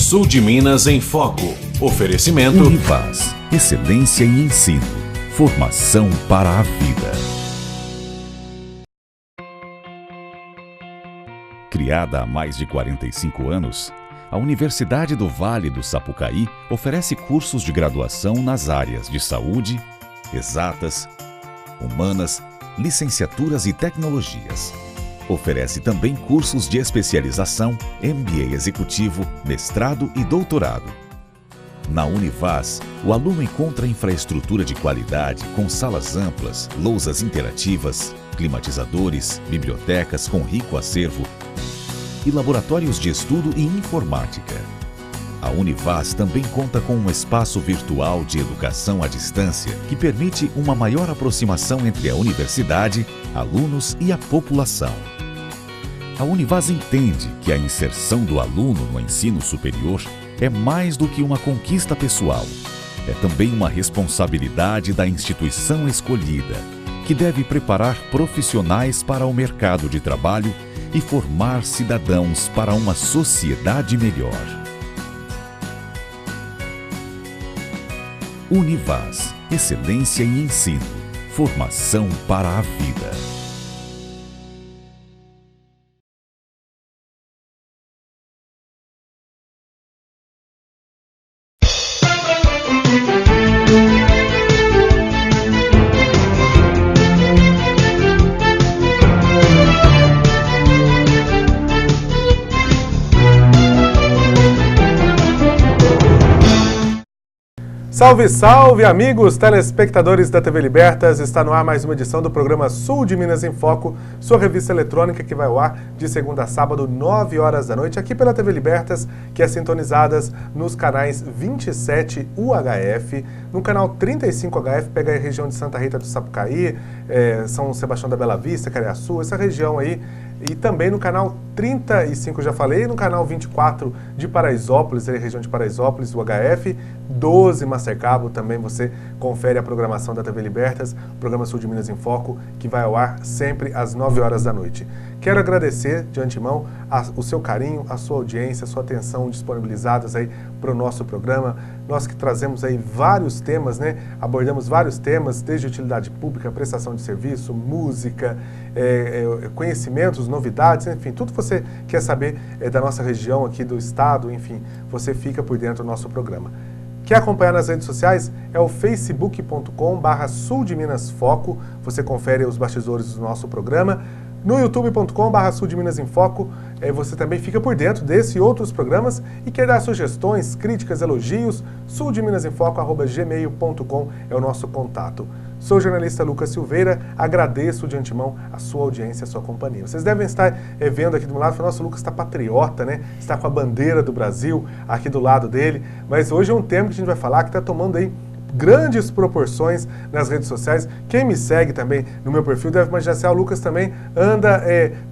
Sul de Minas em Foco. Oferecimento Univaz, excelência em ensino, formação para a vida. Criada há mais de 45 anos, a Universidade do Vale do Sapucaí oferece cursos de graduação nas áreas de saúde, exatas, humanas, licenciaturas e tecnologias. Oferece também cursos de especialização, MBA executivo, mestrado e doutorado. Na Univaz, o aluno encontra infraestrutura de qualidade com salas amplas, lousas interativas, climatizadores, bibliotecas com rico acervo e laboratórios de estudo e informática. A Univaz também conta com um espaço virtual de educação à distância que permite uma maior aproximação entre a universidade, alunos e a população. A Univaz entende que a inserção do aluno no ensino superior é mais do que uma conquista pessoal. É também uma responsabilidade da instituição escolhida, que deve preparar profissionais para o mercado de trabalho e formar cidadãos para uma sociedade melhor. Univaz, excelência em ensino, formação para a vida. Salve, salve, amigos telespectadores da TV Libertas! Está no ar mais uma edição do programa Sul de Minas em Foco, sua revista eletrônica que vai ao ar de segunda a sábado, 9 horas da noite, aqui pela TV Libertas, que é sintonizadas nos canais 27 UHF, no canal 35 HF, pega a região de Santa Rita do Sapucaí, São Sebastião da Bela Vista, Cariaçu, essa região aí, e também no canal 35, já falei, no canal 24 de Paraisópolis, região de Paraisópolis, UHF, 12 Mastercabo, também você confere a programação da TV Libertas, programa Sul de Minas em Foco, que vai ao ar sempre às 9 horas da noite. Quero agradecer de antemão o seu carinho, a sua audiência, a sua atenção disponibilizadas aí para o nosso programa. Nós que trazemos aí vários temas, né? Abordamos vários temas, desde utilidade pública, prestação de serviço, música, conhecimentos, novidades, enfim, tudo que você quer saber da nossa região aqui do estado, enfim, você fica por dentro do nosso programa. Quer acompanhar nas redes sociais? É o facebook.com/Sul de Minas Foco, você confere os bastidores do nosso programa. No youtube.com/Sul de Minas em Foco, você também fica por dentro desse e outros programas e quer dar sugestões, críticas, elogios, suldeminasemfoco@gmail.com é o nosso contato. Sou o jornalista Lucas Silveira, agradeço de antemão a sua audiência, a sua companhia. Vocês devem estar vendo aqui do meu lado, nossa, o Lucas está patriota, né? Está com a bandeira do Brasil aqui do lado dele, mas hoje é um tema que a gente vai falar que está tomando aí grandes proporções nas redes sociais. Quem me segue também no meu perfil deve imaginar assim, o Lucas também anda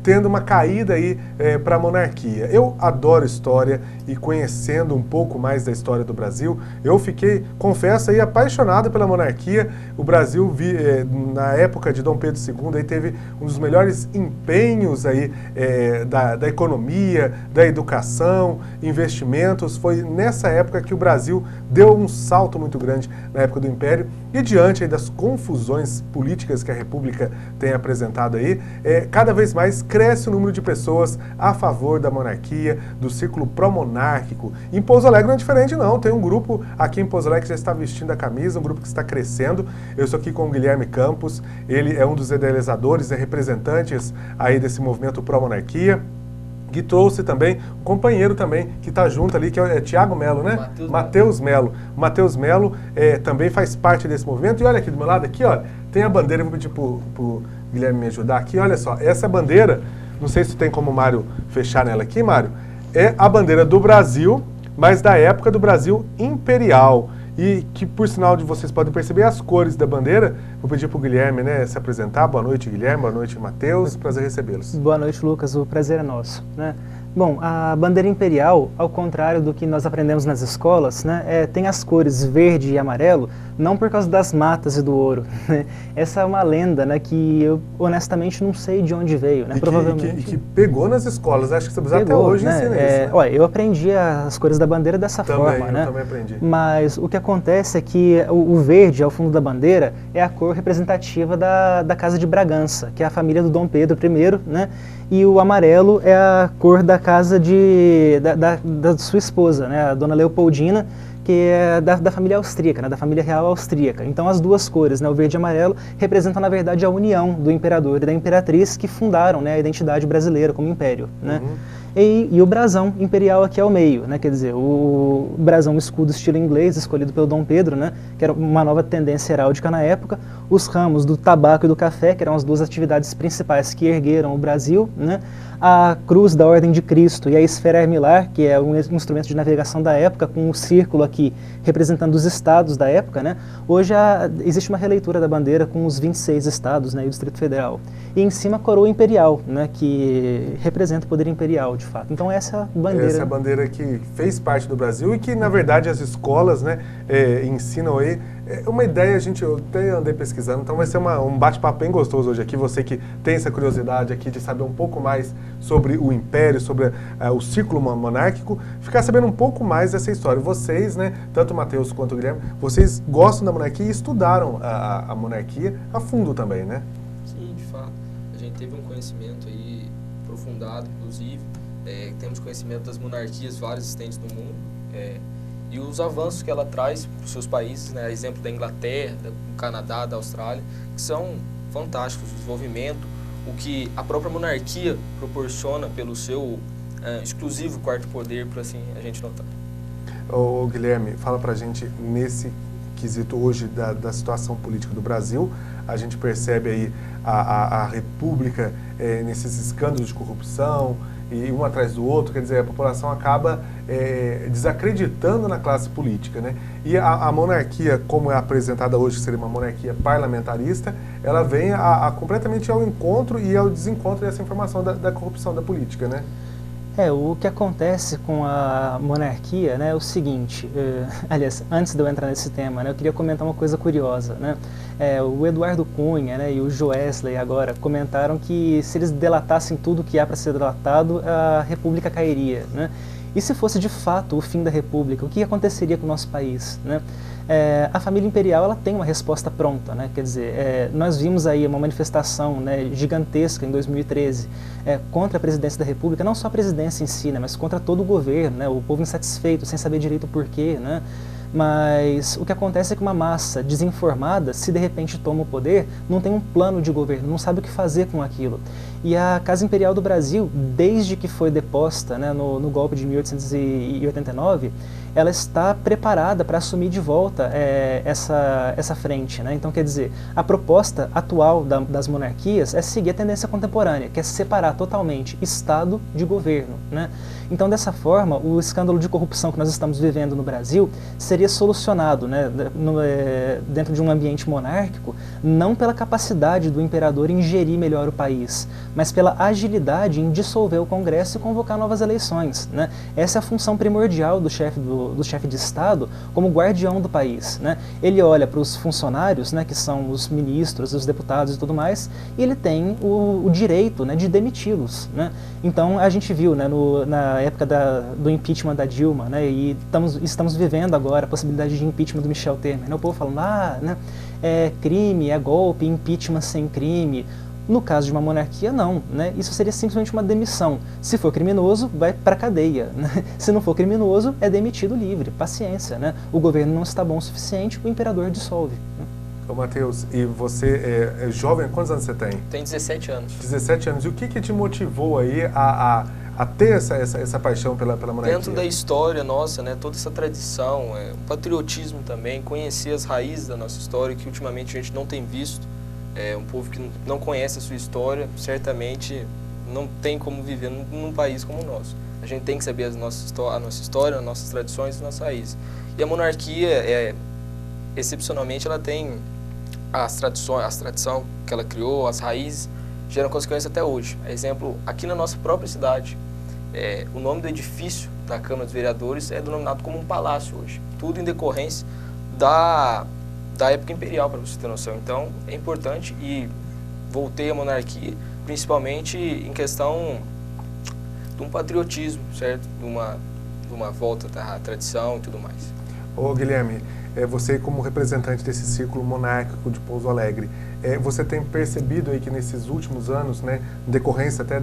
tendo uma caída aí para a monarquia. Eu adoro história e conhecendo um pouco mais da história do Brasil, eu fiquei, confesso aí, apaixonado pela monarquia. O Brasil, na época de Dom Pedro II, aí teve um dos melhores empenhos aí da economia, da educação, investimentos. Foi nessa época que o Brasil deu um salto muito grande na época do Império, e diante aí das confusões políticas que a República tem apresentado aí, cada vez mais cresce o número de pessoas a favor da monarquia, do círculo pró-monárquico. Em Pouso Alegre não é diferente não, tem um grupo aqui em Pouso Alegre que já está vestindo a camisa, um grupo que está crescendo. Eu estou aqui com o Guilherme Campos, ele é um dos idealizadores e representantes aí desse movimento pró-monarquia, que trouxe também um companheiro também que está junto ali, que é Tiago Melo, né? Matheus Melo. Matheus Melo também faz parte desse movimento. E olha aqui do meu lado, aqui, olha, tem a bandeira, eu vou pedir pro Guilherme me ajudar aqui, olha só, essa bandeira, não sei se tem como o Mário fechar nela aqui, Mário, é a bandeira do Brasil, mas da época do Brasil imperial. E que, por sinal, vocês podem perceber as cores da bandeira. Vou pedir para o Guilherme, né, se apresentar. Boa noite, Guilherme. Boa noite, Matheus. Prazer recebê-los. Boa noite, Lucas. O prazer é nosso, né? Bom, a bandeira imperial, ao contrário do que nós aprendemos nas escolas, né, tem as cores verde e amarelo, não por causa das matas e do ouro. Né? Essa é uma lenda, né, que eu honestamente não sei de onde veio. Né? Provavelmente. Que pegou nas escolas, acho que você até hoje né? ensina isso. Né? Olha, eu aprendi as cores da bandeira dessa forma. Eu também aprendi. Mas o que acontece é que o verde, ao fundo da bandeira, é a cor representativa da Casa de Bragança, que é a família do Dom Pedro I, né? E o amarelo é a cor da casa da sua esposa, né, a Dona Leopoldina, que é da família austríaca, né, da família real austríaca. Então as duas cores, né, o verde e o amarelo, representam na verdade a união do imperador e da imperatriz que fundaram, né, a identidade brasileira como império. Né? E o brasão imperial aqui ao meio, né, quer dizer, o brasão escudo estilo inglês, escolhido pelo Dom Pedro, né, que era uma nova tendência heráldica na época, os ramos do tabaco e do café, que eram as duas atividades principais que ergueram o Brasil, né, a cruz da Ordem de Cristo e a esfera armilar, que é um instrumento de navegação da época, com um círculo aqui representando os estados da época, né? Hoje existe uma releitura da bandeira com os 26 estados, né, e o Distrito Federal. E em cima a coroa imperial, né, que representa o poder imperial, de fato. Então essa é a bandeira. Essa é a bandeira que fez parte do Brasil e que, na verdade, as escolas, né, ensinam aí. Uma ideia, eu até andei pesquisando, então vai ser um bate-papo bem gostoso hoje aqui. Você que tem essa curiosidade aqui de saber um pouco mais sobre o Império, sobre o ciclo monárquico, ficar sabendo um pouco mais dessa história. Vocês, né, tanto o Matheus quanto o Guilherme, vocês gostam da monarquia e estudaram a monarquia a fundo também, né? Sim, de fato. A gente teve um conhecimento aí aprofundado, inclusive. Temos conhecimento das monarquias várias existentes no mundo. E os avanços que ela traz para os seus países, né, exemplo da Inglaterra, do Canadá, da Austrália, que são fantásticos, o desenvolvimento, o que a própria monarquia proporciona pelo seu exclusivo quarto poder, por assim a gente notar. Ô Guilherme, fala pra gente nesse quesito hoje da situação política do Brasil. A gente percebe aí a República nesses escândalos de corrupção, e um atrás do outro, quer dizer, a população acaba desacreditando na classe política, né? E a monarquia, como é apresentada hoje, que seria uma monarquia parlamentarista, ela vem completamente ao encontro e ao desencontro dessa informação da corrupção da política, né? O que acontece com a monarquia, né, é o seguinte, aliás, antes de eu entrar nesse tema, né, eu queria comentar uma coisa curiosa, né? O Eduardo Cunha, né, e o Joesley agora comentaram que se eles delatassem tudo que há para ser delatado, a República cairia, né? E se fosse de fato o fim da República, o que aconteceria com o nosso país, né? A família imperial ela tem uma resposta pronta, né? Quer dizer, nós vimos aí uma manifestação, né, gigantesca em 2013 contra a presidência da República, não só a presidência em si, né, mas contra todo o governo, né, o povo insatisfeito, sem saber direito o porquê, né? Mas o que acontece é que uma massa desinformada, se de repente toma o poder, não tem um plano de governo, não sabe o que fazer com aquilo. E a Casa Imperial do Brasil, desde que foi deposta, né, no golpe de 1889, ela está preparada para assumir de volta essa frente, né? Então, quer dizer, a proposta atual das monarquias é seguir a tendência contemporânea, que é separar totalmente Estado de governo, né? Então, dessa forma, o escândalo de corrupção que nós estamos vivendo no Brasil seria solucionado, né, dentro de um ambiente monárquico, não pela capacidade do imperador em gerir melhor o país, mas pela agilidade em dissolver o Congresso e convocar novas eleições, né? Essa é a função primordial do chefe de Estado como guardião do país, né? Ele olha para os funcionários, né, que são os ministros, os deputados e tudo mais, e ele tem o direito, né, de demiti-los, né? Então, a gente viu, né, na época do impeachment da Dilma, né, e estamos vivendo agora a possibilidade de impeachment do Michel Temer, né? O povo falando, né, é crime, é golpe, impeachment sem crime. No caso de uma monarquia, não, né? Isso seria simplesmente uma demissão. Se for criminoso, vai para a cadeia, né? Se não for criminoso, é demitido livre, paciência, né? O governo não está bom o suficiente, o imperador dissolve. Né? Ô Matheus, e você é jovem, quantos anos você tem? Tenho 17 anos. 17 anos. E o que te motivou aí a ter essa paixão pela monarquia? Dentro da história nossa, né, toda essa tradição, o patriotismo também, conhecer as raízes da nossa história, que ultimamente a gente não tem visto. Um povo que não conhece a sua história, certamente não tem como viver num país como o nosso. A gente tem que saber a nossa história, as nossas tradições e as nossas raízes. E a monarquia, excepcionalmente, ela tem as tradições que ela criou, as raízes, geram consequências até hoje. Exemplo, aqui na nossa própria cidade, o nome do edifício da Câmara dos Vereadores é denominado como um palácio hoje. Tudo em decorrência da época imperial, para você ter noção. Então, é importante, e voltei à monarquia, principalmente em questão de um patriotismo, certo? De uma volta à tradição e tudo mais. Ô Guilherme, você como representante desse círculo monárquico de Pouso Alegre, você tem percebido aí que nesses últimos anos, né, em decorrência até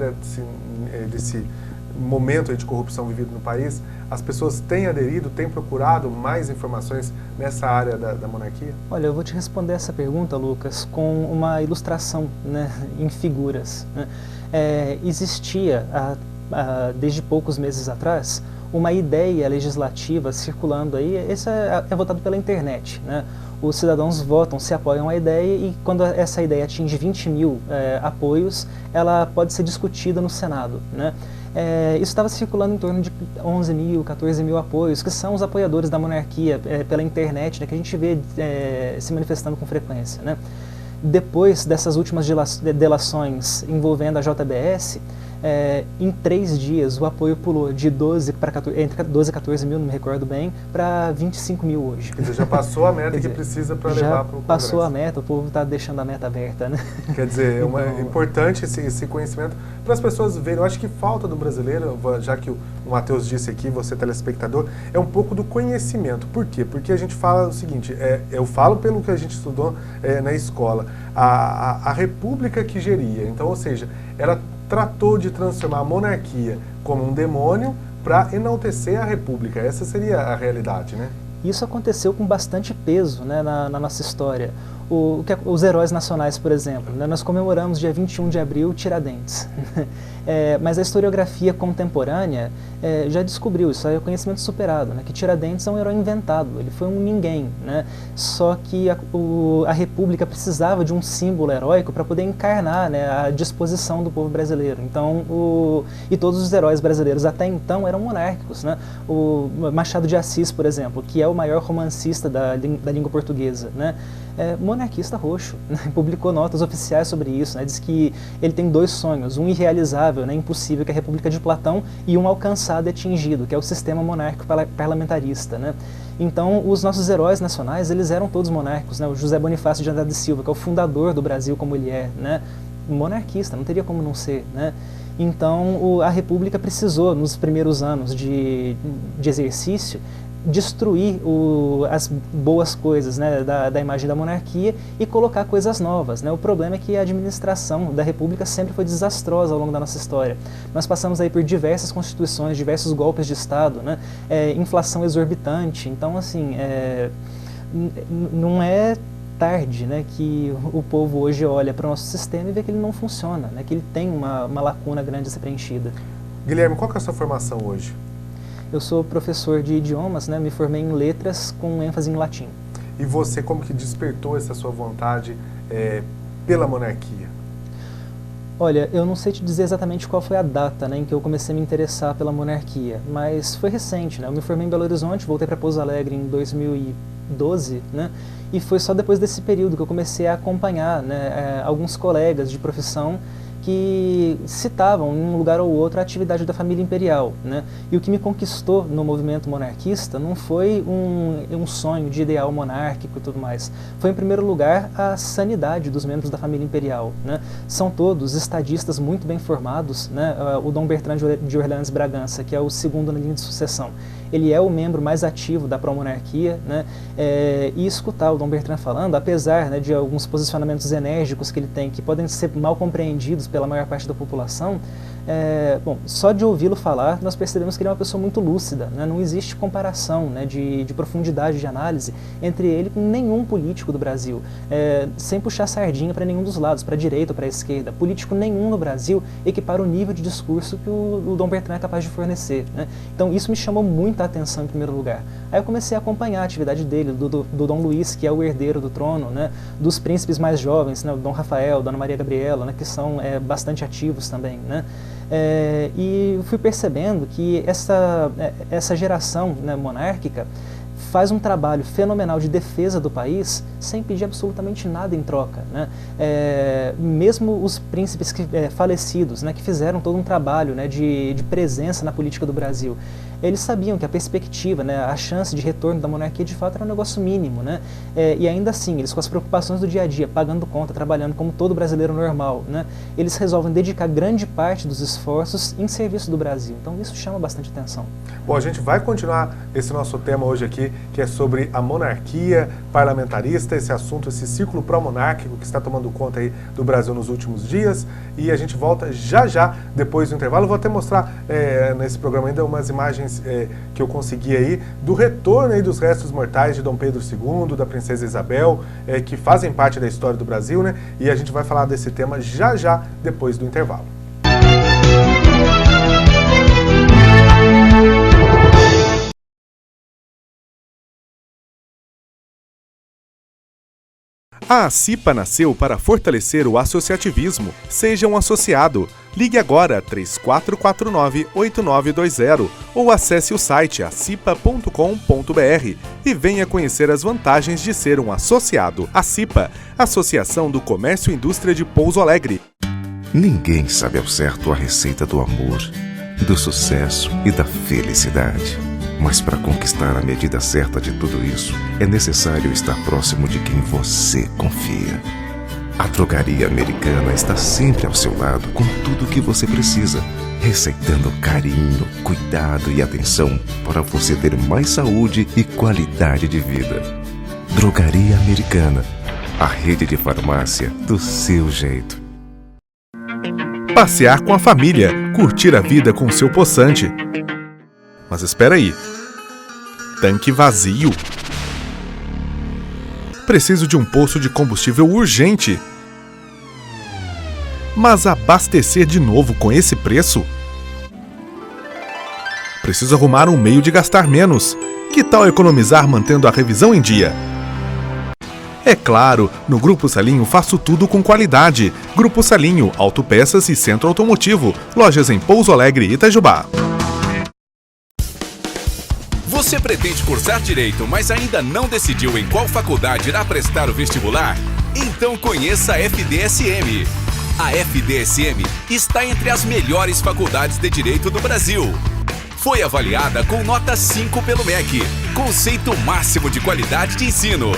desse momento aí de corrupção vivido no país, as pessoas têm aderido, têm procurado mais informações nessa área da monarquia? Olha, eu vou te responder essa pergunta, Lucas, com uma ilustração, né, em figuras, né? Existia, desde poucos meses atrás, uma ideia legislativa circulando aí, essa é votado pela internet, né? Os cidadãos votam, se apoiam à ideia, e quando essa ideia atinge 20 mil apoios, ela pode ser discutida no Senado, né? Isso estava circulando em torno de 11 mil, 14 mil apoios, que são os apoiadores da monarquia pela internet, né, que a gente vê se manifestando com frequência, né? Depois dessas últimas delações envolvendo a JBS, em 3 dias o apoio pulou de entre 12 e 14 mil, não me recordo bem, para 25 mil hoje. Quer dizer, já passou a meta que precisa para levar para o Congresso. Passou a meta, o povo está deixando a meta aberta, né? Quer dizer, é importante esse conhecimento para as pessoas verem. Eu acho que falta do brasileiro, já que o Matheus disse aqui, você telespectador, é um pouco do conhecimento. Por quê? Porque a gente fala o seguinte, eu falo pelo que a gente estudou na escola, a república que geria, então, ou seja, ela tratou de transformar a monarquia como um demônio para enaltecer a república. Essa seria a realidade, né? Isso aconteceu com bastante peso, né, na nossa história. Os heróis nacionais, por exemplo, né, nós comemoramos dia 21 de abril Tiradentes. Mas a historiografia contemporânea já descobriu, isso é conhecimento superado, né, que Tiradentes é um herói inventado, ele foi um ninguém, né, só que a República precisava de um símbolo heróico para poder encarnar, né, a disposição do povo brasileiro. Então, e todos os heróis brasileiros até então eram monárquicos, né? O Machado de Assis, por exemplo, que é o maior romancista da língua portuguesa, né, monarquista roxo, né? Publicou notas oficiais sobre isso, né? Diz que ele tem 2 sonhos, um irrealizável, né? Impossível, que é a República de Platão, e um alcançado e atingido, que é o sistema monárquico parlamentarista, né? Então, os nossos heróis nacionais, eles eram todos monárquicos, né? O José Bonifácio de Andrade e Silva, que é o fundador do Brasil como ele é, né? Monarquista, não teria como não ser, né? Então, a República precisou, nos primeiros anos de exercício, destruir as boas coisas, né, da imagem da monarquia e colocar coisas novas, né? O problema é que a administração da República sempre foi desastrosa ao longo da nossa história. Nós passamos aí por diversas constituições, diversos golpes de Estado, né? Inflação exorbitante. Então, assim, não é tarde, né, que o povo hoje olha para o nosso sistema e vê que ele não funciona, né, que ele tem uma lacuna grande a ser preenchida. Guilherme, qual que é a sua formação hoje? Eu sou professor de idiomas, né, me formei em letras com ênfase em latim. E você, como que despertou essa sua vontade pela monarquia? Olha, eu não sei te dizer exatamente qual foi a data, né, em que eu comecei a me interessar pela monarquia, mas foi recente, né? Eu me formei em Belo Horizonte, voltei para Pouso Alegre em 2012, né? E foi só depois desse período que eu comecei a acompanhar, né, alguns colegas de profissão que citavam, em um lugar ou outro, a atividade da família imperial, né? E o que me conquistou no movimento monarquista não foi um sonho de ideal monárquico e tudo mais. Foi, em primeiro lugar, a sanidade dos membros da família imperial, né? São todos estadistas muito bem formados, né? O Dom Bertrand de Orleans Bragança, que é o segundo na linha de sucessão, ele é o membro mais ativo da pró-monarquia, né? E escutar o Dom Bertrand falando, apesar, né, de alguns posicionamentos enérgicos que ele tem, que podem ser mal compreendidos pela maior parte da população, bom, só de ouvi-lo falar, nós percebemos que ele é uma pessoa muito lúcida, né? Não existe comparação, né, de profundidade de análise entre ele com nenhum político do Brasil, sem puxar sardinha para nenhum dos lados, para a direita ou para a esquerda. Político nenhum no Brasil equipara o nível de discurso que o Dom Bertrand é capaz de fornecer, né? Então isso me chamou muita atenção em primeiro lugar. Aí eu comecei a acompanhar a atividade dele, do Dom Luís, que é o herdeiro do trono, né? Dos príncipes mais jovens, né? O Dom Rafael, Dona Maria Gabriela, né? Que são bastante ativos também, né? E fui percebendo que essa geração, né, monárquica faz um trabalho fenomenal de defesa do país sem pedir absolutamente nada em troca, né? Mesmo os príncipes falecidos, né, que fizeram todo um trabalho, né, de presença na política do Brasil, eles sabiam que a perspectiva, né, a chance de retorno da monarquia de fato era um negócio mínimo, né? E ainda assim, eles com as preocupações do dia a dia, pagando conta, trabalhando como todo brasileiro normal, né, eles resolvem dedicar grande parte dos esforços em serviço do Brasil. Então isso chama bastante atenção. Bom, a gente vai continuar esse nosso tema hoje aqui, que é sobre a monarquia parlamentarista, esse assunto, esse ciclo pró-monárquico que está tomando conta aí do Brasil nos últimos dias, e a gente volta já depois do intervalo. Eu vou até mostrar nesse programa ainda umas imagens que eu consegui aí do retorno aí dos restos mortais de Dom Pedro II, da Princesa Isabel, que fazem parte da história do Brasil, né? E a gente vai falar desse tema já depois do intervalo. A ACIPA nasceu para fortalecer o associativismo. Seja um associado. Ligue agora 3449-8920 ou acesse o site acipa.com.br e venha conhecer as vantagens de ser um associado. ACIPA, Associação do Comércio e Indústria de Pouso Alegre. Ninguém sabe ao certo a receita do amor, do sucesso e da felicidade. Mas para conquistar a medida certa de tudo isso, é necessário estar próximo de quem você confia. A Drogaria Americana está sempre ao seu lado com tudo o que você precisa, receitando carinho, cuidado e atenção para você ter mais saúde e qualidade de vida. Drogaria Americana, a rede de farmácia do seu jeito. Passear com a família, curtir a vida com seu poçante. Mas espera aí, tanque vazio? Preciso de um posto de combustível urgente. Mas abastecer de novo com esse preço? Preciso arrumar um meio de gastar menos. Que tal economizar mantendo a revisão em dia? É claro, no Grupo Salinho faço tudo com qualidade. Grupo Salinho, autopeças e centro automotivo. Lojas em Pouso Alegre e Itajubá. Você pretende cursar Direito, mas ainda não decidiu em qual faculdade irá prestar o vestibular? Então conheça a FDSM. A FDSM está entre as melhores faculdades de Direito do Brasil. Foi avaliada com nota 5 pelo MEC, conceito máximo de qualidade de ensino.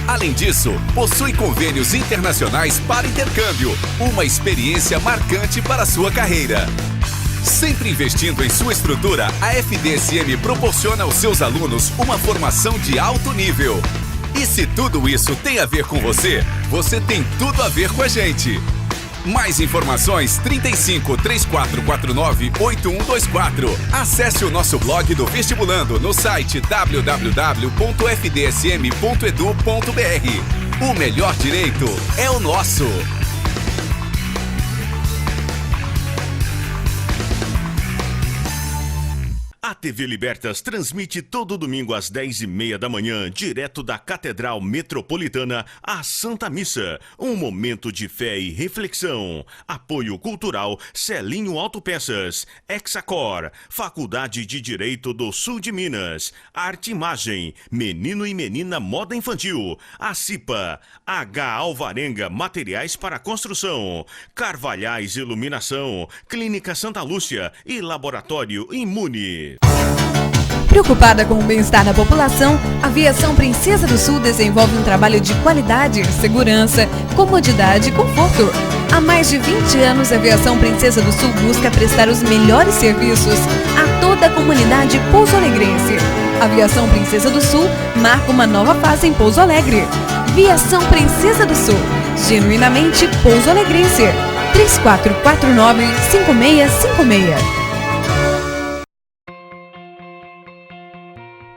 Além disso, possui convênios internacionais para intercâmbio, uma experiência marcante para a sua carreira. Sempre investindo em sua estrutura, a FDSM proporciona aos seus alunos uma formação de alto nível. E se tudo isso tem a ver com você, você tem tudo a ver com a gente. Mais informações 35 3449 8124. Acesse o nosso blog do Vestibulando no site www.fdsm.edu.br. O melhor direito é o nosso. A TV Libertas transmite todo domingo às 10h30 da manhã, direto da Catedral Metropolitana, a Santa Missa. Um momento de fé e reflexão. Apoio cultural Celinho Autopeças, Hexacor, Faculdade de Direito do Sul de Minas, Arte Imagem, Menino e Menina Moda Infantil, ACIPA, H. Alvarenga Materiais para Construção, Carvalhais Iluminação, Clínica Santa Lúcia e Laboratório Imune. Preocupada com o bem-estar da população, a Aviação Princesa do Sul desenvolve um trabalho de qualidade, segurança, comodidade e conforto. Há mais de 20 anos, a Aviação Princesa do Sul busca prestar os melhores serviços a toda a comunidade pouso-alegrense. A Aviação Princesa do Sul marca uma nova fase em Pouso Alegre. Viação Princesa do Sul, genuinamente pouso-alegrense. 3449-5656.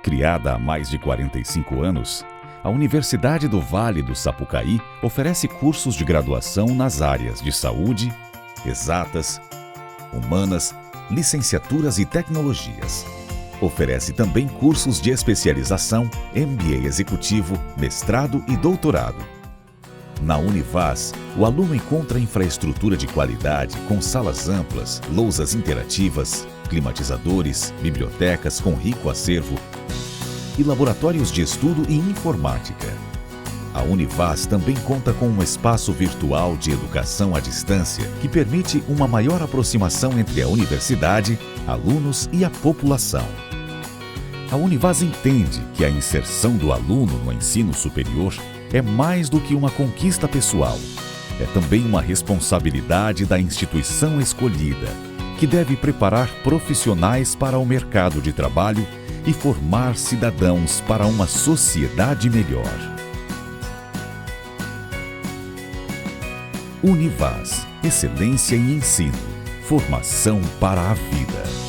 Criada há mais de 45 anos, a Universidade do Vale do Sapucaí oferece cursos de graduação nas áreas de saúde, exatas, humanas, licenciaturas e tecnologias. Oferece também cursos de especialização, MBA executivo, mestrado e doutorado. Na Univaz, o aluno encontra infraestrutura de qualidade com salas amplas, lousas interativas, climatizadores, bibliotecas com rico acervo e laboratórios de estudo e informática. A Univaz também conta com um espaço virtual de educação à distância que permite uma maior aproximação entre a universidade, alunos e a população. A Univaz entende que a inserção do aluno no ensino superior é mais do que uma conquista pessoal. É também uma responsabilidade da instituição escolhida, que deve preparar profissionais para o mercado de trabalho e formar cidadãos para uma sociedade melhor. Univaz, excelência em ensino, formação para a vida.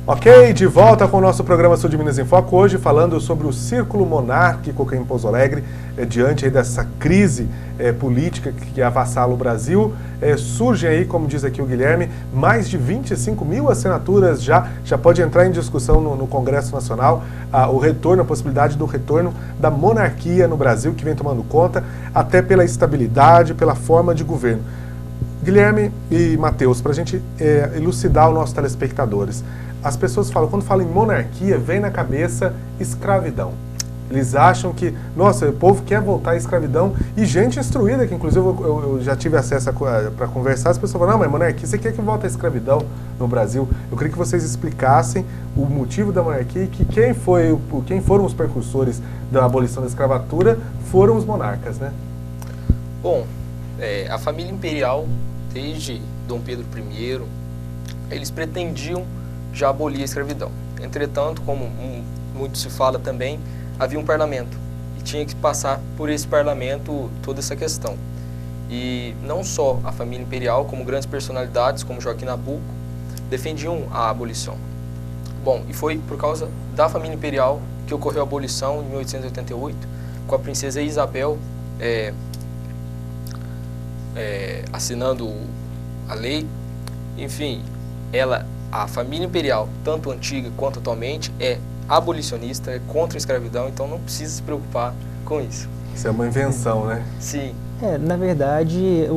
Ok, de volta com o nosso programa Sul de Minas em Foco, hoje falando sobre o círculo monárquico aqui em Pouso Alegre, diante aí dessa crise política que avassala o Brasil. Surgem aí, como diz aqui o Guilherme, mais de 25 mil assinaturas já pode entrar em discussão no Congresso Nacional a possibilidade do retorno da monarquia no Brasil, que vem tomando conta até pela estabilidade, pela forma de governo. Guilherme e Matheus, para a gente elucidar os nossos telespectadores, as pessoas falam, quando falam em monarquia, vem na cabeça escravidão. Eles acham que, nossa, o povo quer voltar à escravidão, e gente instruída, que inclusive eu já tive acesso para conversar, as pessoas falam, não, mas monarquia, você quer que volte à escravidão no Brasil? Eu queria que vocês explicassem o motivo da monarquia e que quem foram os precursores da abolição da escravatura foram os monarcas, né? Bom, a família imperial, desde Dom Pedro I, eles pretendiam já abolir a escravidão. Entretanto, como muito se fala também, havia um parlamento e tinha que passar por esse parlamento toda essa questão. E não só a família imperial, como grandes personalidades como Joaquim Nabuco, defendiam a abolição. Bom, e foi por causa da família imperial que ocorreu a abolição em 1888, com a princesa Isabel assinando a lei. Enfim, a família imperial, tanto antiga quanto atualmente, é abolicionista, é contra a escravidão, então não precisa se preocupar com isso. Isso é uma invenção, né? Sim. Na verdade,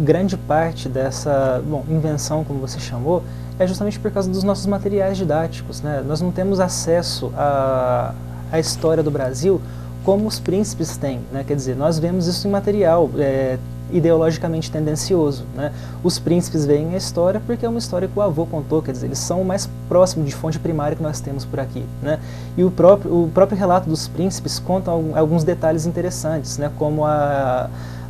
grande parte dessa invenção, como você chamou, é justamente por causa dos nossos materiais didáticos, né? Nós não temos acesso à história do Brasil como os príncipes têm, né? Quer dizer, nós vemos isso em material ideologicamente tendencioso, né? Os príncipes veem a história porque é uma história que o avô contou, quer dizer, eles são o mais próximo de fonte primária que nós temos por aqui, né? E o próprio relato dos príncipes conta alguns detalhes interessantes, né? Como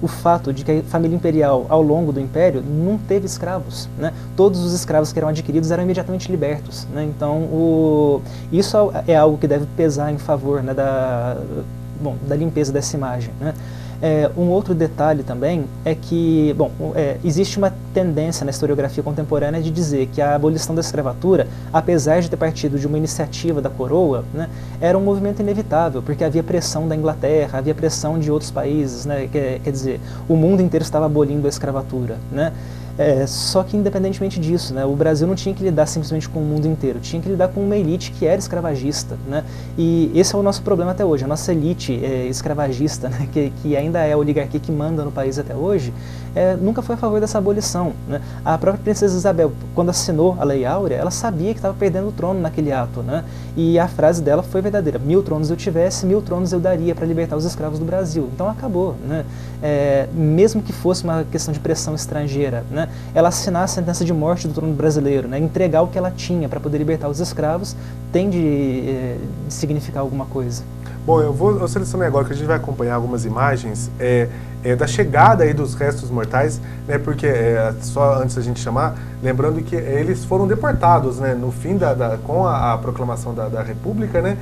o fato de que a família imperial, ao longo do império, não teve escravos, né? Todos os escravos que eram adquiridos eram imediatamente libertos, né? Então, isso é algo que deve pesar em favor, né, da limpeza dessa imagem, né? Um outro detalhe também é que, existe uma tendência na historiografia contemporânea de dizer que a abolição da escravatura, apesar de ter partido de uma iniciativa da coroa, né, era um movimento inevitável, porque havia pressão da Inglaterra, havia pressão de outros países, né, quer dizer, o mundo inteiro estava abolindo a escravatura, né? Só que independentemente disso, né, o Brasil não tinha que lidar simplesmente com o mundo inteiro, tinha que lidar com uma elite que era escravagista, né? E esse é o nosso problema até hoje, a nossa elite escravagista, né, que ainda é a oligarquia que manda no país até hoje, nunca foi a favor dessa abolição, né? A própria princesa Isabel, quando assinou a Lei Áurea, ela sabia que estava perdendo o trono naquele ato, né? E a frase dela foi verdadeira: 1000 tronos eu tivesse, 1000 tronos eu daria para libertar os escravos do Brasil. Então acabou, né? Mesmo que fosse uma questão de pressão estrangeira, né? Ela assinar a sentença de morte do trono brasileiro, né? Entregar o que ela tinha para poder libertar os escravos, tem de significar alguma coisa. Bom, eu selecionei agora que a gente vai acompanhar algumas imagens da chegada aí dos restos mortais, né? Porque só antes da gente chamar, lembrando que eles foram deportados, né? No fim com a proclamação da República, né?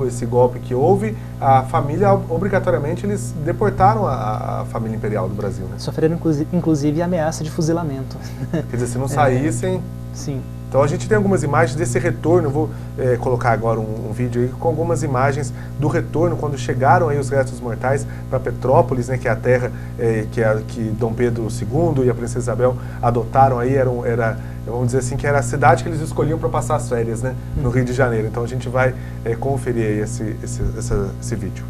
Esse golpe que houve, a família obrigatoriamente eles deportaram a família imperial do Brasil, né? Sofreram inclusive ameaça de fuzilamento. Quer dizer, se não saíssem. Sim. Então a gente tem algumas imagens desse retorno, eu vou colocar agora um vídeo aí com algumas imagens do retorno, quando chegaram aí os restos mortais para Petrópolis, né, que é a terra que Dom Pedro II e a princesa Isabel adotaram aí, vamos dizer assim, que era a cidade que eles escolhiam para passar as férias, né, no Rio de Janeiro. Então a gente vai conferir aí esse vídeo.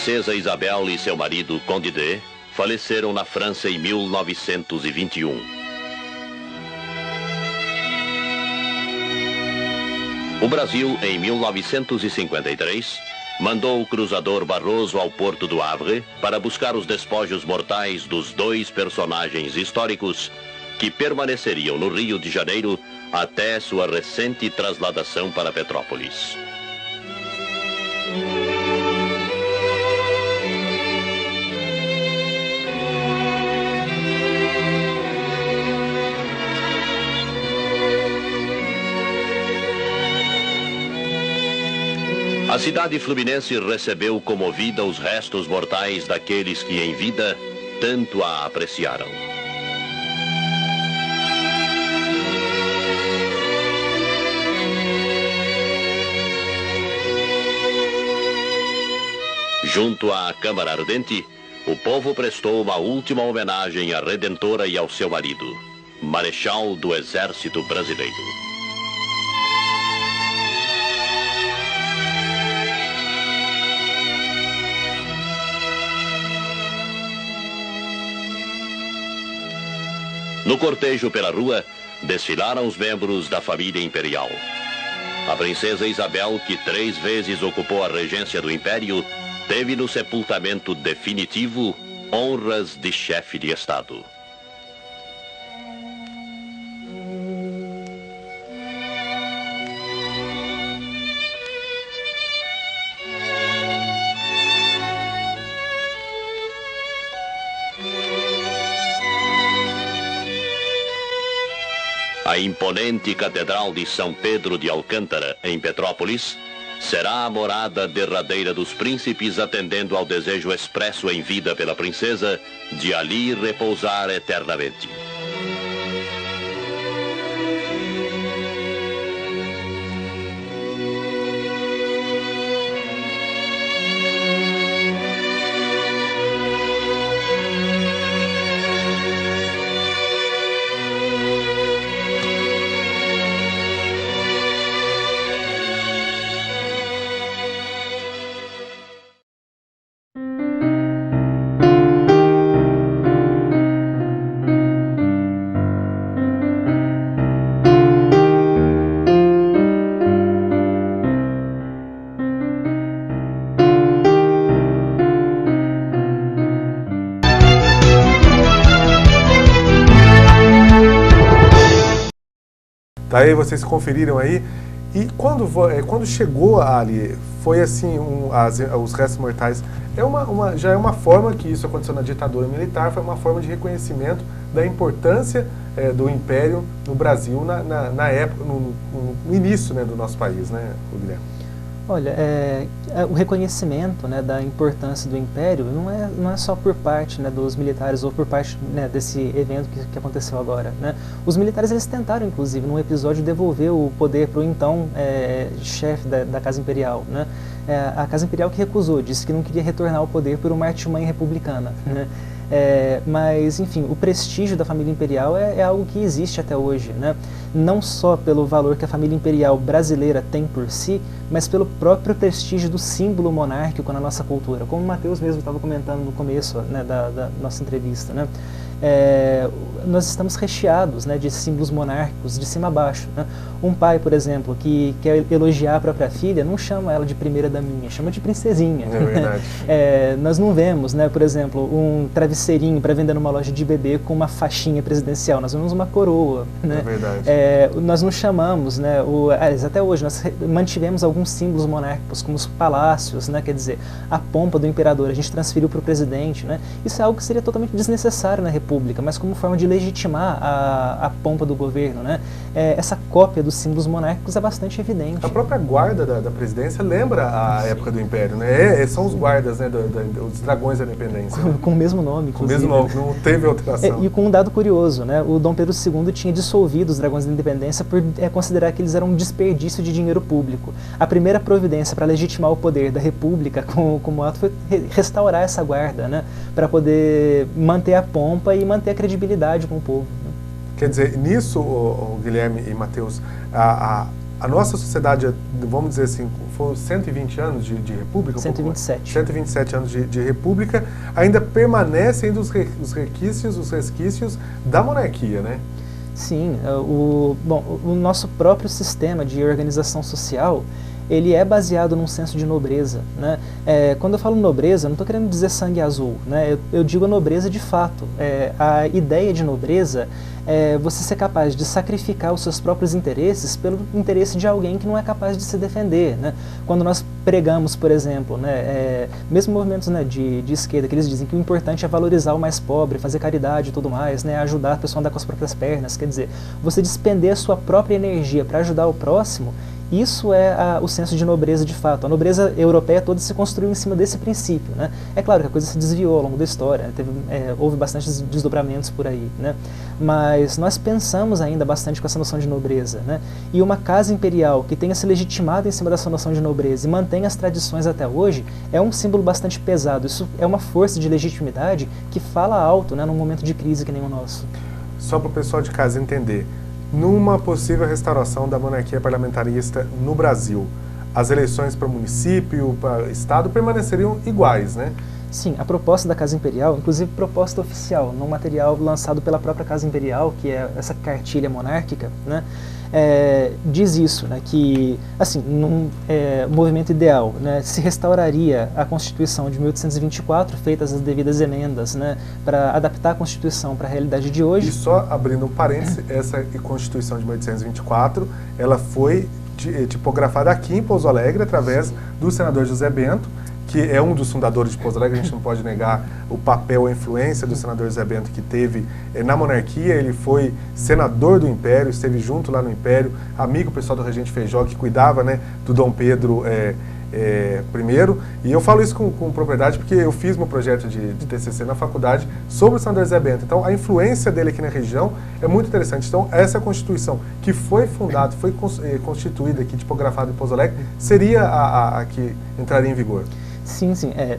princesa Isabel e seu marido, Conde de, faleceram na França em 1921. O Brasil, em 1953, mandou o cruzador Barroso ao porto do Havre para buscar os despojos mortais dos 2 personagens históricos que permaneceriam no Rio de Janeiro até sua recente trasladação para Petrópolis. A cidade fluminense recebeu comovida os restos mortais daqueles que em vida tanto a apreciaram. Junto à Câmara Ardente, o povo prestou uma última homenagem à Redentora e ao seu marido, Marechal do Exército Brasileiro. No cortejo pela rua, desfilaram os membros da família imperial. A princesa Isabel, que 3 vezes ocupou a regência do Império, teve no sepultamento definitivo honras de chefe de Estado. A imponente Catedral de São Pedro de Alcântara, em Petrópolis, será a morada derradeira dos príncipes, atendendo ao desejo expresso em vida pela princesa de ali repousar eternamente. Tá aí, vocês conferiram aí. E quando chegou ali, foi assim, os restos mortais, já é uma forma que isso aconteceu na ditadura militar, foi uma forma de reconhecimento da importância do Império no Brasil na época, no início, né, do nosso país, né, Guilherme? Olha, o reconhecimento, né, da importância do Império não é só por parte, né, dos militares ou por parte, né, desse evento que aconteceu agora, né? Os militares, eles tentaram, inclusive, num episódio, devolver o poder para o então chefe da Casa Imperial, né? A Casa Imperial que recusou, disse que não queria retornar ao poder por uma artimanha republicana, né? Mas, enfim, o prestígio da família imperial é algo que existe até hoje, né? Não só pelo valor que a família imperial brasileira tem por si, mas pelo próprio prestígio do símbolo monárquico na nossa cultura, como o Matheus mesmo estava comentando no começo, né, da nossa entrevista, né? Nós estamos recheados, né, de símbolos monárquicos de cima a baixo, né? Um pai, por exemplo, que quer elogiar a própria filha, não chama ela de primeira daminha, chama de princesinha. É verdade. Nós não vemos, né, por exemplo, um travesseirinho para vender numa loja de bebê com uma faixinha presidencial, nós vemos uma coroa, né? É verdade. Nós não chamamos, né, até hoje nós mantivemos alguns símbolos monárquicos, como os palácios, né, quer dizer, a pompa do imperador, a gente transferiu para o presidente, né? Isso é algo que seria totalmente desnecessário na República, mas como forma de legitimar a pompa do governo, né? Essa cópia dos símbolos monárquicos é bastante evidente. A própria guarda da presidência lembra a época do Império, né? São os guardas, né, os dragões da independência. Com o mesmo nome, inclusive. Com o mesmo nome, não teve alteração. E com um dado curioso, né? O Dom Pedro II tinha dissolvido os dragões da independência por considerar que eles eram um desperdício de dinheiro público. A primeira providência para legitimar o poder da República como ato foi restaurar essa guarda, né? Para poder manter a pompa e manter a credibilidade com o povo, né? Quer dizer, nisso, Guilherme e Matheus, a A nossa sociedade, vamos dizer assim, foram 120 anos de república? 127. 127 anos de república, ainda permanecem os resquícios da monarquia, né? Sim, o nosso próprio sistema de organização social, ele é baseado num senso de nobreza, né? Quando eu falo nobreza, eu não estou querendo dizer sangue azul, né? Eu digo a nobreza de fato. A ideia de nobreza é você ser capaz de sacrificar os seus próprios interesses pelo interesse de alguém que não é capaz de se defender, né? Quando nós pregamos, por exemplo, né, mesmo movimentos, né, de esquerda, que eles dizem que o importante é valorizar o mais pobre, fazer caridade e tudo mais, né, ajudar a pessoa a andar com as próprias pernas, quer dizer, você despender a sua própria energia para ajudar o próximo. Isso é o senso de nobreza de fato. A nobreza europeia toda se construiu em cima desse princípio, né? É claro que a coisa se desviou ao longo da história, houve bastantes desdobramentos por aí, né? Mas nós pensamos ainda bastante com essa noção de nobreza, né? E uma casa imperial que tenha se legitimado em cima dessa noção de nobreza e mantém as tradições até hoje é um símbolo bastante pesado. Isso é uma força de legitimidade que fala alto, né, num momento de crise que nem o nosso. Só para o pessoal de casa entender, numa possível restauração da monarquia parlamentarista no Brasil, as eleições para município, para estado, permaneceriam iguais, né? Sim, a proposta da Casa Imperial, inclusive proposta oficial, num material lançado pela própria Casa Imperial, que é essa cartilha monárquica, né, diz isso, né, que, assim, num movimento ideal, né, se restauraria a Constituição de 1824, feitas as devidas emendas, né, para adaptar a Constituição para a realidade de hoje. E só abrindo um parêntese, essa Constituição de 1824, ela foi tipografada aqui em Pouso Alegre, através do senador José Bento, que é um dos fundadores de Pouso Alegre. A gente não pode negar o papel, a influência do senador José Bento que teve na monarquia. Ele foi senador do Império, esteve junto lá no Império, amigo pessoal do Regente Feijó, que cuidava, né, do Dom Pedro I. E eu falo isso com propriedade porque eu fiz meu projeto de TCC na faculdade sobre o senador José Bento. Então, a influência dele aqui na região é muito interessante. Então, essa Constituição que foi fundada, foi constituída aqui, tipografada em Pouso Alegre, seria a que entraria em vigor? Sim.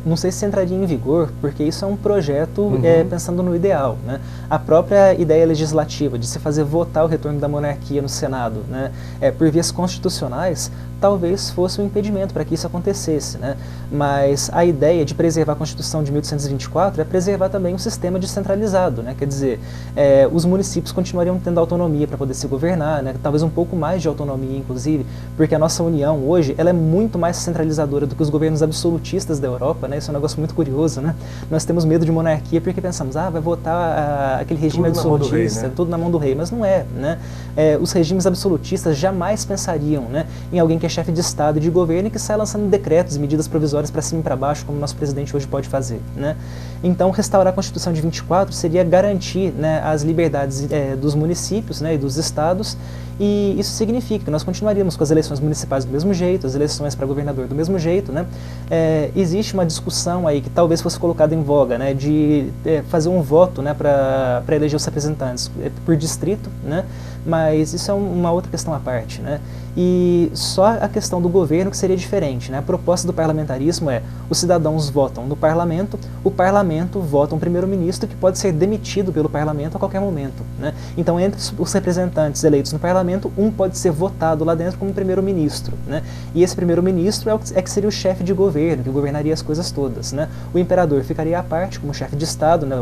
Não sei se entraria em vigor, porque isso é um projeto pensando no ideal, né? A própria ideia legislativa de se fazer votar o retorno da monarquia no Senado, né, por vias constitucionais, talvez fosse um impedimento para que isso acontecesse, né? Mas a ideia de preservar a Constituição de 1824 é preservar também um sistema descentralizado, né? Quer dizer, os municípios continuariam tendo autonomia para poder se governar, né? Talvez um pouco mais de autonomia, inclusive, porque a nossa União hoje ela é muito mais centralizadora do que os governos absolutistas da Europa, né? Isso é um negócio muito curioso, né? Nós temos medo de monarquia porque pensamos, vai votar aquele regime absolutista, rei, né? Tudo na mão do rei, mas não é, né? Os regimes absolutistas jamais pensariam, né, em alguém que é chefe de Estado e de governo e que sai lançando decretos e medidas provisórias para cima e para baixo, como o nosso presidente hoje pode fazer, né? Então, restaurar a Constituição de 24 seria garantir, né, as liberdades dos municípios, né, e dos estados, e isso significa que nós continuaríamos com as eleições municipais do mesmo jeito, as eleições para governador do mesmo jeito, né? Existe uma discussão aí que talvez fosse colocada em voga, né, de fazer um voto, né, para eleger os representantes por distrito, né? Mas isso é uma outra questão à parte, né? E só a questão do governo que seria diferente, né? A proposta do parlamentarismo é: os cidadãos votam no parlamento, o parlamento vota um primeiro-ministro que pode ser demitido pelo parlamento a qualquer momento, né? Então, entre os representantes eleitos no parlamento, um pode ser votado lá dentro como primeiro-ministro, né? E esse primeiro-ministro é que seria o chefe de governo, que governaria as coisas todas, né? O imperador ficaria à parte como chefe de Estado, né,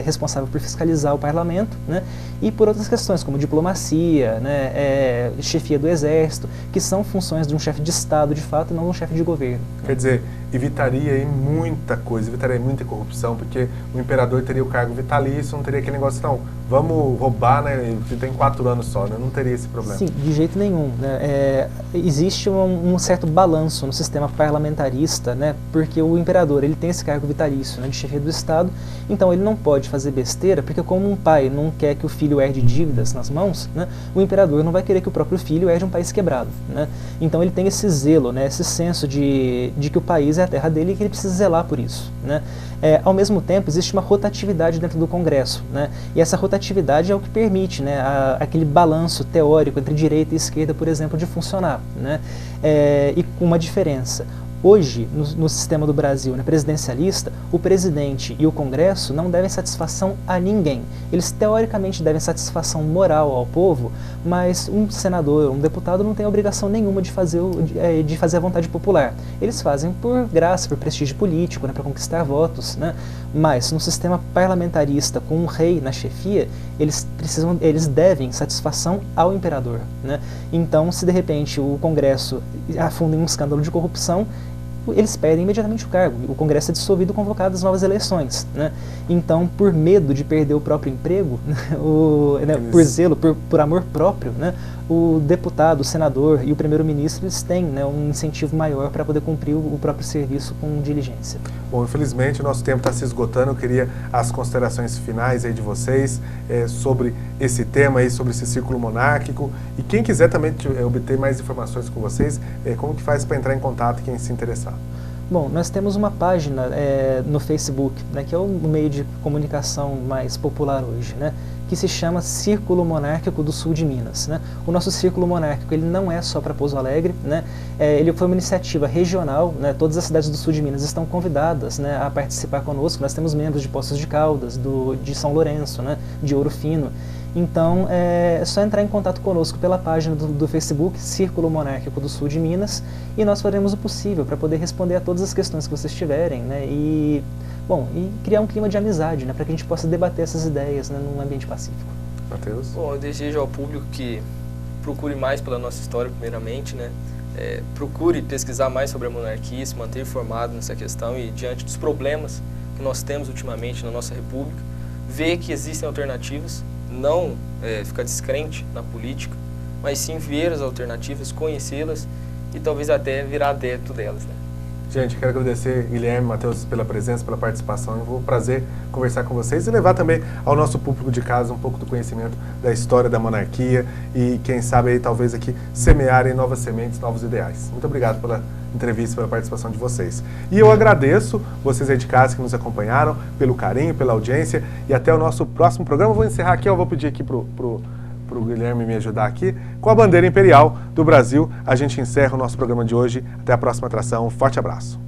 responsável por fiscalizar o parlamento, né? E por outras questões, como diplomacia, né, chefia do exército, que são funções de um chefe de Estado, de fato, e não de um chefe de governo. Quer dizer, evitaria aí muita coisa, evitaria muita corrupção, porque o imperador teria o cargo vitalício, não teria aquele negócio, não, vamos roubar, né, tem 4 anos só, né, não teria esse problema. Sim, de jeito nenhum, né? Existe um certo balanço no sistema parlamentarista, né, porque o imperador, ele tem esse cargo vitalício, né, de chefia do Estado, então ele não pode fazer besteira, porque como um pai não quer que o filho herde dívidas nas mãos, né, o imperador não vai querer que o próprio filho herde um país quebrado, né? Então ele tem esse zelo, né, esse senso de que o país é a terra dele e que ele precisa zelar por isso, né? Ao mesmo tempo, existe uma rotatividade dentro do Congresso, né? E essa rotatividade é o que permite, né, aquele balanço teórico entre direita e esquerda, por exemplo, de funcionar, né? E com uma diferença. Hoje, no sistema do Brasil, presidencialista, o presidente e o Congresso não devem satisfação a ninguém. Eles, teoricamente, devem satisfação moral ao povo, mas um senador, um deputado, não tem obrigação nenhuma de fazer a vontade popular. Eles fazem por graça, por prestígio político, para conquistar votos, Mas, no sistema parlamentarista, com um rei na chefia, eles devem satisfação ao imperador, Então, se de repente o Congresso afunda em um escândalo de corrupção, eles perdem imediatamente o cargo. O Congresso é dissolvido e convocadas novas eleições. Então, por medo de perder o próprio emprego, por zelo, por amor próprio, o deputado, o senador e o primeiro-ministro eles têm um incentivo maior para poder cumprir o próprio serviço com diligência. Bom, infelizmente o nosso tempo está se esgotando. Eu queria as considerações finais aí de vocês sobre esse tema aí, sobre esse círculo monárquico. E quem quiser também obter mais informações com vocês, como que faz para entrar em contato quem se interessar? Bom, nós temos uma página no Facebook, que é o meio de comunicação mais popular hoje, que se chama Círculo Monárquico do Sul de Minas. O nosso Círculo Monárquico ele não é só para Pouso Alegre, ele foi uma iniciativa regional, todas as cidades do sul de Minas estão convidadas a participar conosco. Nós temos membros de Poços de Caldas, de São Lourenço, de Ouro Fino. Então, é só entrar em contato conosco pela página do Facebook, Círculo Monárquico do Sul de Minas, e nós faremos o possível para poder responder a todas as questões que vocês tiverem, e criar um clima de amizade, para que a gente possa debater essas ideias num ambiente pacífico. Matheus? Bom, eu desejo ao público que procure mais pela nossa história, primeiramente, procure pesquisar mais sobre a monarquia, se manter informado nessa questão e, diante dos problemas que nós temos ultimamente na nossa república, ver que existem alternativas, não ficar descrente na política, mas sim ver as alternativas, conhecê-las e talvez até virar adepto delas. Gente, quero agradecer Guilherme, Matheus pela presença, pela participação. Foi um prazer conversar com vocês e levar também ao nosso público de casa um pouco do conhecimento da história da monarquia e quem sabe aí talvez aqui semearem novas sementes, novos ideais. Muito obrigado pela entrevista, pela participação de vocês. E eu agradeço vocês aí de casa que nos acompanharam, pelo carinho, pela audiência e até o nosso próximo programa. Eu vou encerrar aqui, eu vou pedir aqui pro Guilherme me ajudar aqui, com a bandeira imperial do Brasil. A gente encerra o nosso programa de hoje. Até a próxima atração. Um forte abraço.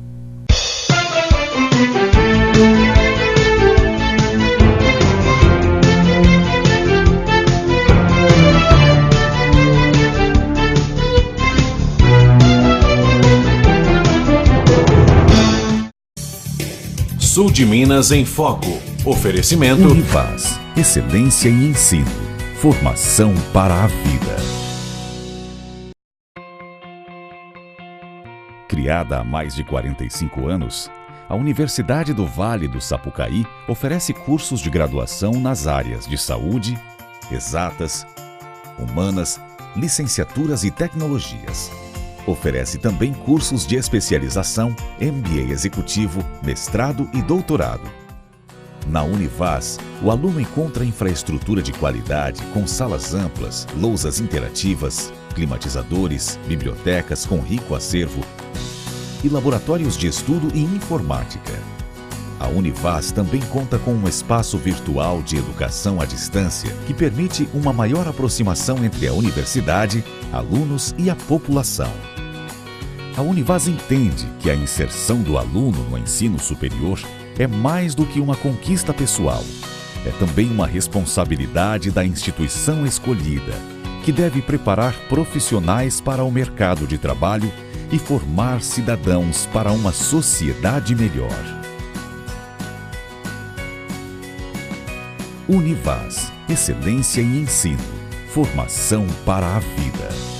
Sul de Minas em Foco. Oferecimento Univaz, excelência em ensino. Formação para a vida. Criada há mais de 45 anos, a Universidade do Vale do Sapucaí oferece cursos de graduação nas áreas de saúde, exatas, humanas, licenciaturas e tecnologias. Oferece também cursos de especialização, MBA executivo, mestrado e doutorado. Na Univaz, o aluno encontra infraestrutura de qualidade com salas amplas, lousas interativas, climatizadores, bibliotecas com rico acervo e laboratórios de estudo e informática. A Univaz também conta com um espaço virtual de educação à distância que permite uma maior aproximação entre a universidade, alunos e a população. A Univaz entende que a inserção do aluno no ensino superior é mais do que uma conquista pessoal. É também uma responsabilidade da instituição escolhida, que deve preparar profissionais para o mercado de trabalho e formar cidadãos para uma sociedade melhor. Univaz, excelência em ensino, formação para a vida.